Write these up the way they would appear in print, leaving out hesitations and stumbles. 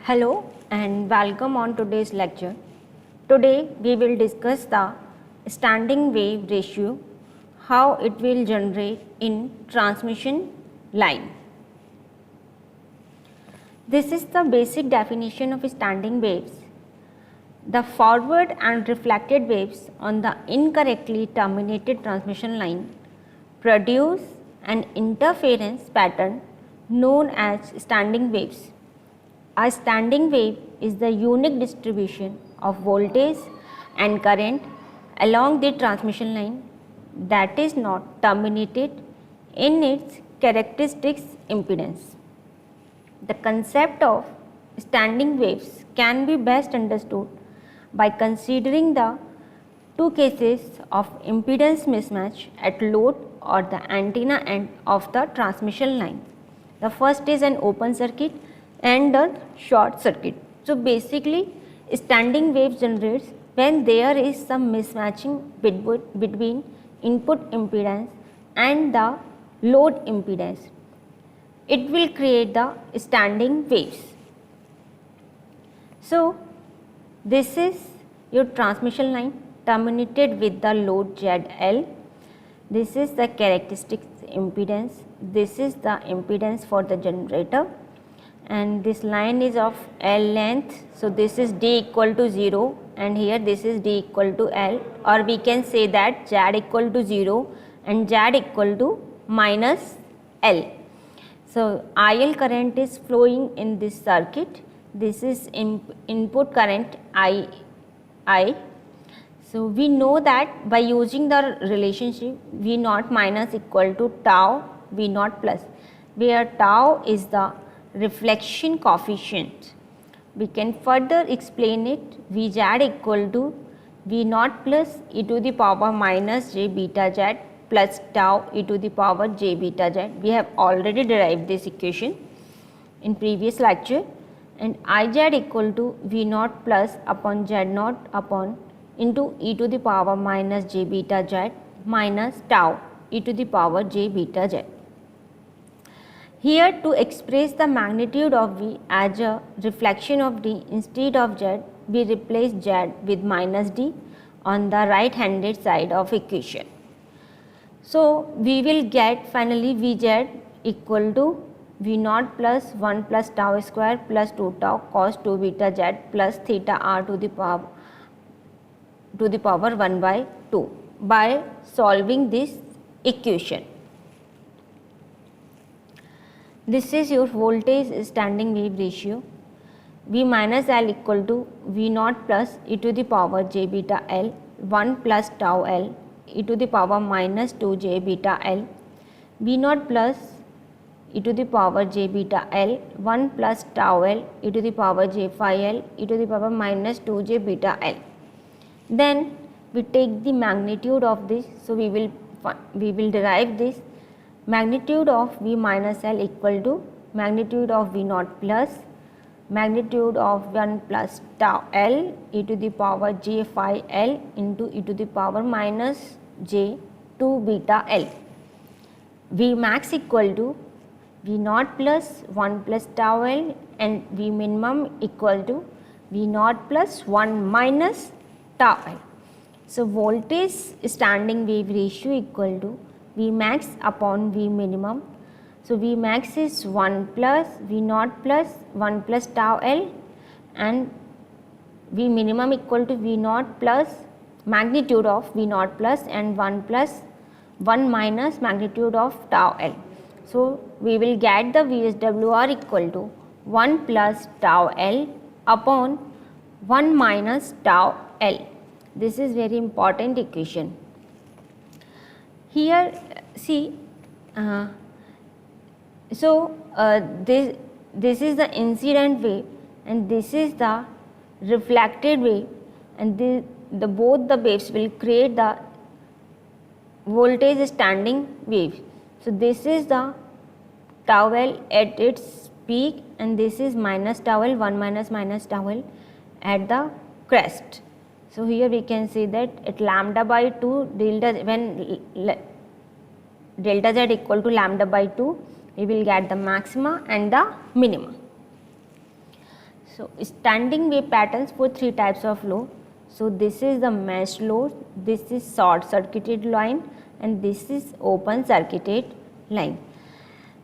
Hello and welcome on today's lecture. Today we will discuss the standing wave ratio, how it will generate in transmission line. This is the basic definition of standing waves. The forward and reflected waves on the incorrectly terminated transmission line produce an interference pattern known as standing waves. A standing wave is the unique distribution of voltage and current along the transmission line that is not terminated in its characteristic impedance. The concept of standing waves can be best understood by considering the two cases of impedance mismatch at load or the antenna end of the transmission line. The first is an open circuit and a short circuit. So basically standing wave generates when there is some mismatching between input impedance and the load impedance. It will create the standing waves. So this is your transmission line terminated with the load ZL. This is the characteristic impedance. This is the impedance for the generator. And this line is of L length, so this is D equal to 0 and here this is D equal to L, or we can say that Z equal to 0 and Z equal to minus L. So IL current is flowing in this circuit, this is input current I. So we know that by using the relationship V naught minus equal to tau V naught plus, where tau is the reflection coefficient. We can further explain it Vz equal to V naught plus e to the power minus j beta z plus tau e to the power j beta z. We have already derived this equation in previous lecture, and Iz equal to V naught plus upon z naught upon into e to the power minus j beta z minus tau e to the power j beta z. Here to express the magnitude of V as a reflection of D instead of Z, we replace Z with minus D on the right handed side of equation. So we will get finally Vz equal to V naught plus 1 plus tau square plus 2 tau cos 2 beta Z plus theta r to the power 1 by 2 by solving this equation. This is your voltage standing wave ratio. V minus L equal to V naught plus e to the power j beta L 1 plus tau L e to the power minus 2 j beta L, V naught plus e to the power j beta L 1 plus tau L e to the power j phi L e to the power minus 2 j beta L. Then we take the magnitude of this, so we will derive this. Magnitude of V minus L equal to magnitude of V naught plus magnitude of 1 plus tau L e to the power j phi L into e to the power minus j 2 beta L. V max equal to V naught plus 1 plus tau L and V minimum equal to V naught plus 1 minus tau L. So voltage standing wave ratio equal to V max upon V minimum. So V max is 1 plus V naught plus 1 plus tau L and V minimum equal to V naught plus magnitude of V naught plus and 1 plus 1 minus magnitude of tau L. So we will get the VSWR equal to 1 plus tau L upon 1 minus tau L. This is very important equation. Here see, this is the incident wave and this is the reflected wave, and both the waves will create the voltage standing wave. So this is the tau L at its peak and this is minus tau L, 1 minus tau L at the crest. So here we can see that at lambda by 2 delta, when delta z equal to lambda by 2, we will get the maxima and the minima. So standing wave patterns for three types of load. So this is the mesh load, this is short circuited line, and this is open circuited line.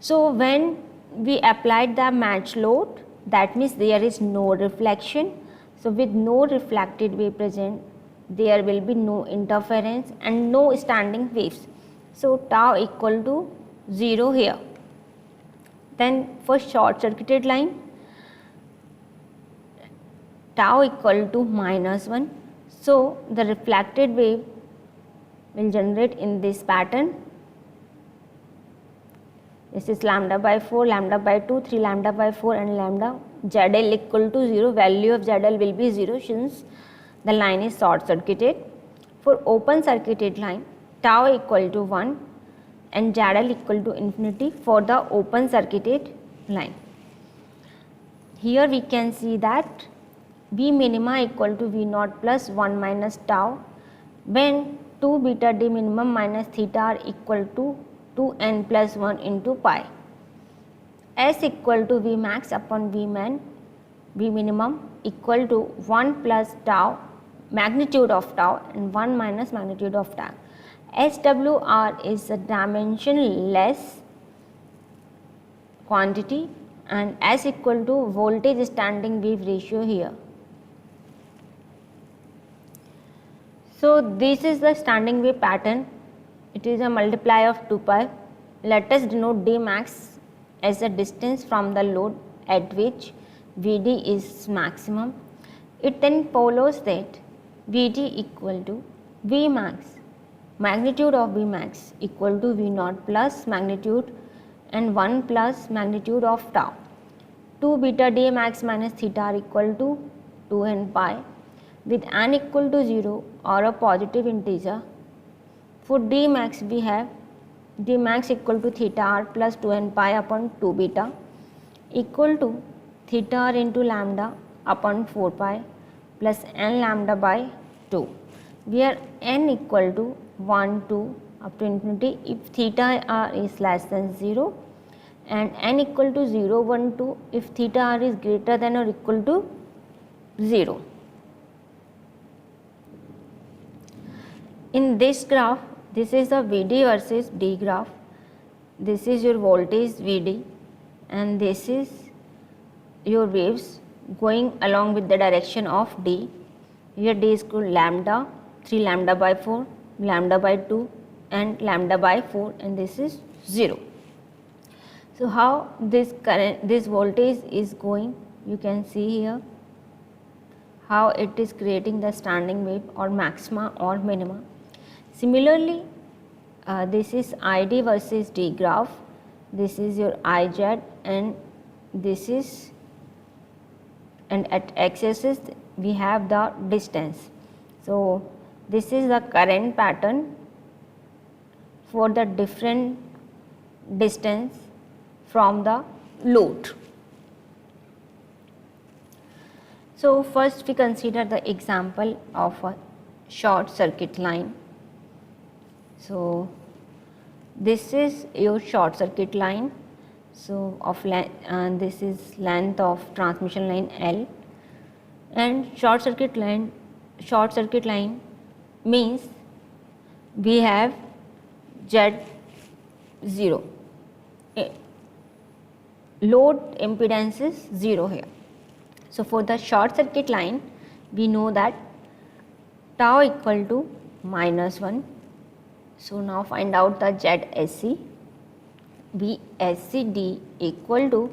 So when we applied the match load, that means there is no reflection. So with no reflected wave present, there will be no interference and no standing waves. So tau equal to 0 here. Then for short circuited line, tau equal to -1. So the reflected wave will generate in this pattern. This is lambda by 4, lambda by 2, 3 lambda by 4 and lambda. ZL equal to 0, value of ZL will be 0 since the line is short circuited. For open circuited line, tau equal to 1 and ZL equal to infinity for the open circuited line. Here we can see that V minima equal to V naught plus 1 minus tau when 2 beta d minimum minus theta are equal to 2n plus 1 into pi. S equal to V max upon V minimum equal to 1 plus tau magnitude of tau and 1 minus magnitude of tau. SWR is a dimensionless quantity and S equal to voltage standing wave ratio here. So this is the standing wave pattern. It is a multiply of 2 pi. Let us denote d max as the distance from the load at which Vd is maximum. It then follows that Vd equal to V max, magnitude of V max equal to V naught plus magnitude and 1 plus magnitude of tau. 2 beta d max minus theta are equal to 2n pi with n equal to 0 or a positive integer. For d max we have d max equal to theta r plus 2n pi upon 2 beta equal to theta r into lambda upon 4 pi plus n lambda by 2, where n equal to 1, 2 up to infinity if theta r is less than 0 and n equal to 0, 1, 2 if theta r is greater than or equal to 0. In this graph, this is the Vd versus d graph. This is your voltage Vd and this is your waves going along with the direction of d. Here d is called lambda, 3 lambda by 4, lambda by 2 and lambda by 4 and this is 0. So how this voltage is going, you can see here how it is creating the standing wave or maxima or minima. Similarly, this is Id versus d graph, this is your Iz and this is, and at x-axis we have the distance. So this is the current pattern for the different distance from the load. So first we consider the example of a short circuit line. So this is your short circuit line. So of this is length of transmission line L, and short circuit line means we have Z0. Load impedance is 0 here. So for the short circuit line we know that tau equal to -1. So now find out the ZSC. VSCD equal to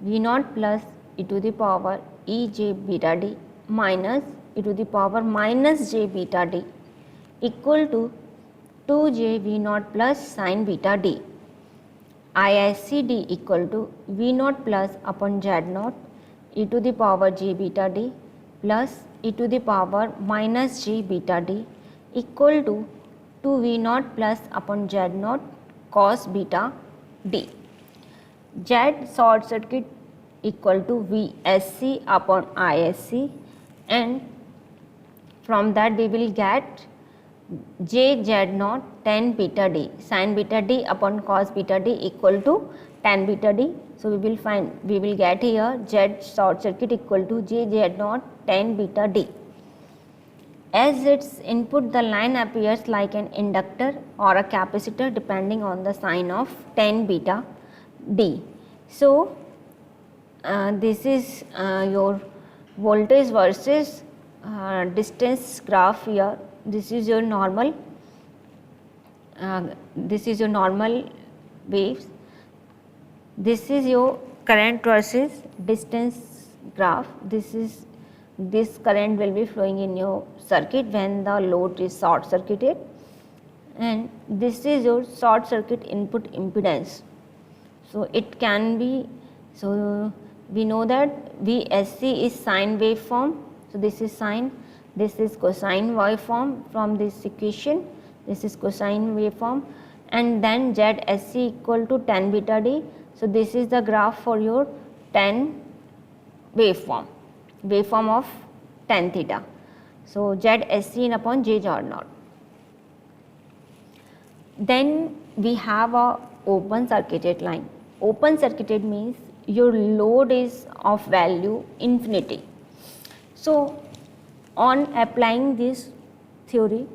V naught plus e to the power e j beta d minus e to the power minus j beta d equal to 2j V naught plus sin beta d. ISCD equal to V naught plus upon Z naught e to the power j beta d plus e to the power minus j beta d equal to 2 V naught plus upon Z naught cos beta d. Z short circuit equal to VSC upon ISC, and from that we will get j Z naught tan beta d sin beta d upon cos beta d equal to tan beta d. So we will get here Z short circuit equal to J Z naught tan beta d. As its input, the line appears like an inductor or a capacitor depending on the sign of tan beta d. So this is your voltage versus distance graph here. This is your normal waves. This is your current versus distance graph. This current will be flowing in your circuit when the load is short circuited, and this is your short circuit input impedance. So it can be, so we know that VSC is sine waveform. So this is sine, this is cosine waveform from this equation, this is cosine waveform, and then ZSC equal to tan beta d. So this is the graph for your tan waveform of tan theta. So ZSC in upon J Z naught. Then we have a open circuited line. Open circuited means your load is of value infinity. So on applying this theory,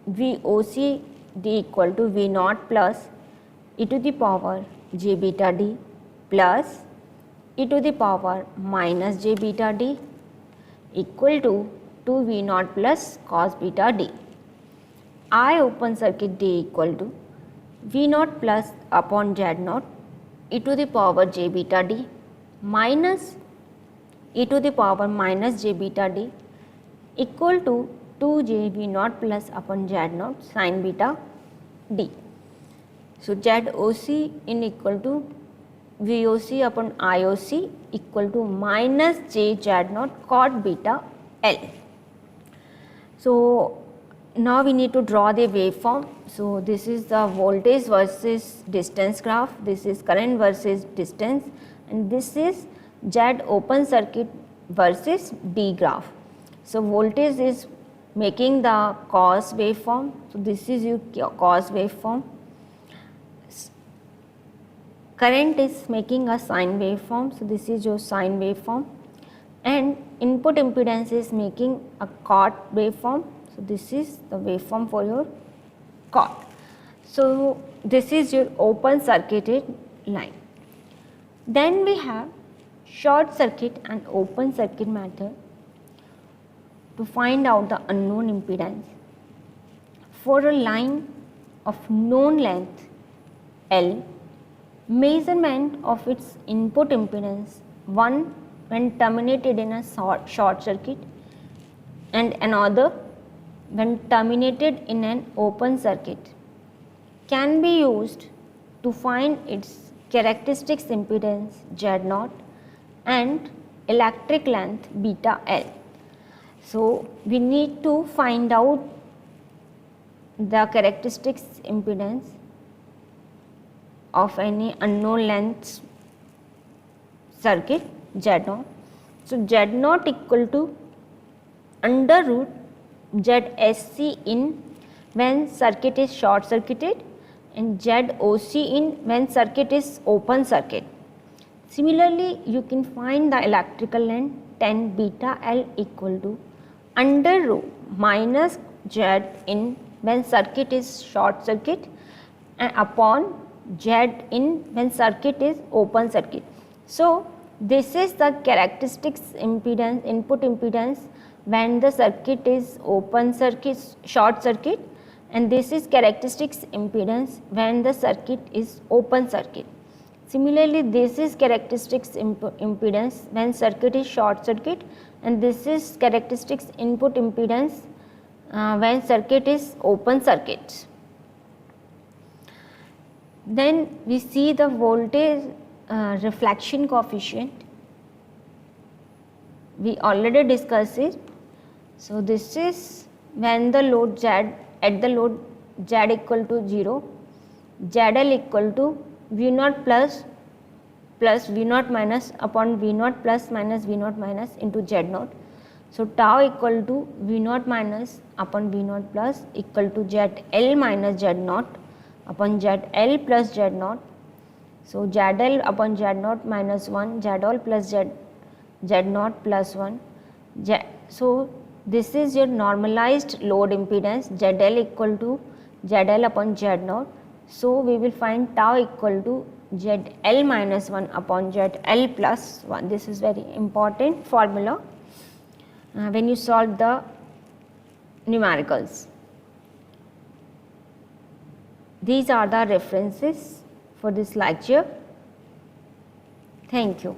VOC d equal to V naught plus e to the power j beta d plus e to the power minus j beta d equal to 2 V naught plus cos beta d. I open circuit d equal to V naught plus upon Z naught e to the power j beta d minus e to the power minus j beta d equal to 2j V naught plus upon Z naught sin beta d. So ZOC in equal to VOC upon IOC equal to minus j Z naught cot beta L. So now we need to draw the waveform. So this is the voltage versus distance graph, this is current versus distance, and this is Z open circuit versus D graph. So voltage is making the cos waveform. So this is your cos waveform. Current is making a sine waveform. So this is your sine waveform, and input impedance is making a cot waveform. So this is the waveform for your cot. So this is your open circuited line. Then we have short circuit and open circuit method to find out the unknown impedance. For a line of known length L, measurement of its input impedance, one when terminated in a short circuit and another when terminated in an open circuit, can be used to find its characteristics impedance Z0 and electric length beta L. So we need to find out the characteristics impedance of any unknown length circuit Z0. So Z0 equal to under root ZSC in when circuit is short circuited and ZOC in when circuit is open circuit. Similarly, you can find the electrical length tan beta L equal to under root minus Z in when circuit is short circuit and upon Z in when circuit is open circuit. So this is the characteristics impedance, input impedance when the circuit is open circuit, short circuit, and this is characteristics impedance when the circuit is open circuit. Similarly, this is characteristics impedance when circuit is short circuit, and this is characteristics input impedance when circuit is open circuit. Then we see the voltage reflection coefficient. We already discussed it. So this is when the load Z at the load Z equal to 0, ZL equal to V0 plus V0 minus upon V0 plus minus V0 minus into Z0. So tau equal to V0 minus upon V0 plus equal to ZL minus Z0 upon ZL plus Z0. So ZL upon Z0 minus 1, ZL plus Z0 plus 1. So this is your normalized load impedance, ZL equal to ZL upon Z0. So we will find tau equal to ZL minus 1 upon ZL plus 1. This is very important formula when you solve the numericals. These are the references for this lecture. Thank you.